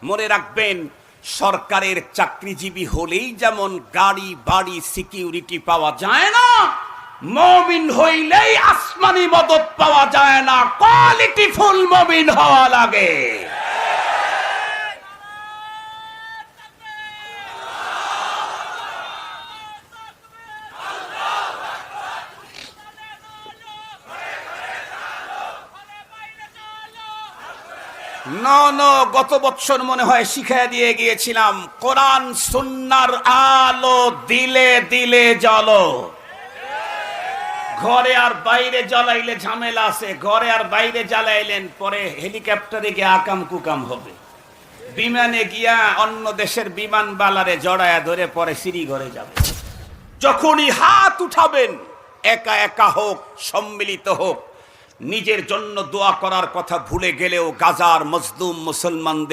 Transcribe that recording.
মনে রাখবেন, সরকারের চাকরিজীবী হলেই যেমন গাড়ি বাড়ি সিকিউরিটি পাওয়া যায় না, মুমিন হইলেই আসমানি মদদ পাওয়া যায় না, কোয়ালিটি ফুল মুমিন হওয়া লাগে। গত বছর মনে হয় শিখায় দিয়ে গিয়েছিলাম, কোরআন সুন্নাহর আলো দিলে দিলে জ্বলো। ঘরে আর বাইরে জ্বালাইলে ঝামেলা আছে, ঘরে আর বাইরে জ্বালাইলেন পরে হেলিকপ্টারে গিয়ে আকাম কুকাম হবে, বিমানে গিয়া অন্য দেশের বিমান বালারে জড়ায়া ধরে পরে সিঁড়ি ঘরে যাবে। যখনই হাত উঠাবেন, একা একা হোক সম্মিলিত হোক, নিজের জন্য দোয়া করার কথা ভুলে গেলেও গাজার মজলুম মুসলমানদের